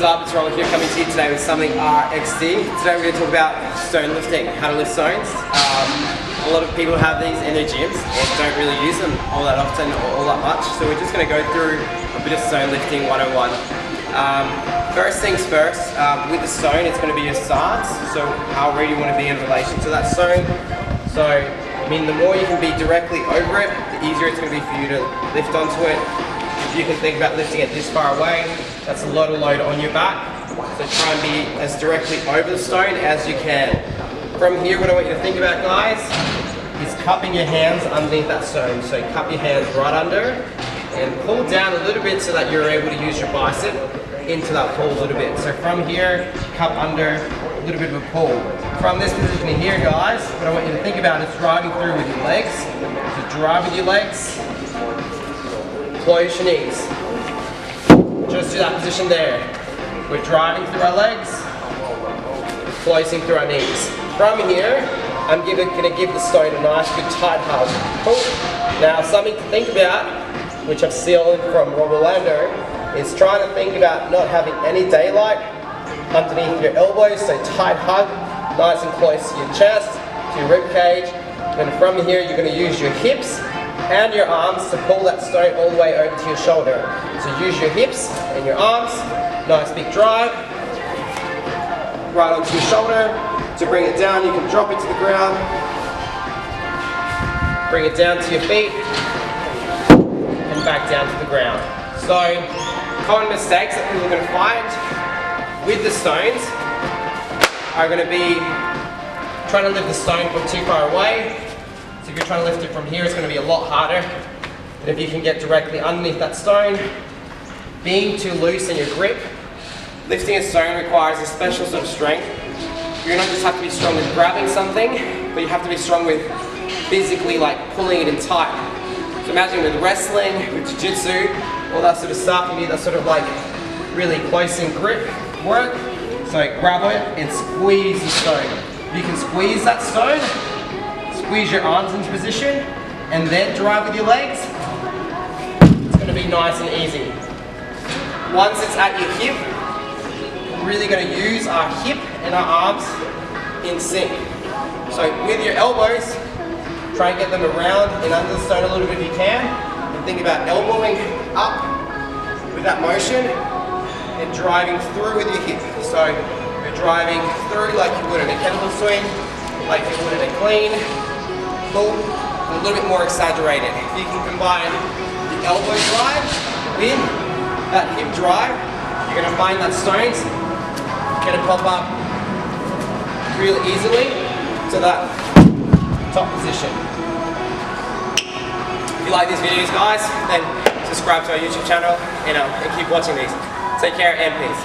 up, it's Roller here coming to you today with something RXD. Today we're going to talk about stone lifting, how to lift stones. A lot of people have these in their gyms and don't really use them all that often or all that much. So we're just going to go through a bit of stone lifting 101. First things first, with the stone it's going to be your stance, so how ready you want to be in relation to that stone. So, I mean, the more you can be directly over it, the easier it's going to be for you to lift onto it. If you can think about lifting it this far away, that's a lot of load on your back. So try and be as directly over the stone as you can. From here, what I want you to think about, guys, is cupping your hands underneath that stone. So cup your hands right under and pull down a little bit so that you're able to use your bicep into that pull a little bit. So from here, cup under, a little bit of a pull. From this position here, guys, what I want you to think about is driving through with your legs. So drive with your legs, close your knees. Just to that position there. We're driving through our legs, closing through our knees. From here, I'm going to give the stone a nice good tight hug. Cool. Now something to think about, which I've stolen from Rob Orlando, is trying to think about not having any daylight underneath your elbows, so tight hug, nice and close to your chest, to your rib cage. And from here, you're going to use your hips and your arms to pull that stone all the way over to your shoulder. So use your hips and your arms, nice big drive, right onto your shoulder. To bring it down, you can drop it to the ground, bring it down to your feet, and back down to the ground. So, common mistakes that people are going to find with the stones are going to be trying to lift the stone from too far away. So if you're trying to lift it from here, it's going to be a lot harder than if you can get directly underneath that stone. Being too loose in your grip. Lifting a stone requires a special sort of strength. You're not just have to be strong with grabbing something, but you have to be strong with physically like pulling it in tight. So imagine with wrestling, with jiu-jitsu, all that sort of stuff, you need that sort of like really close in grip work. So grab it and squeeze the stone. You can squeeze that stone, squeeze your arms into position, and then drive with your legs. It's going to be nice and easy. Once it's at your hip, we're really going to use our hip and our arms in sync. So with your elbows, try and get them around and under the stone a little bit if you can. And think about elbowing up with that motion and driving through with your hip. So you're driving through like you would in a kettlebell swing, like you would in a clean, pull, a little bit more exaggerated. If you can combine the elbow drive with that hip drive, you're going to find that stone's going to pop up real easily to that top position. If you like these videos, guys, then subscribe to our YouTube channel and keep watching these. Take care and peace.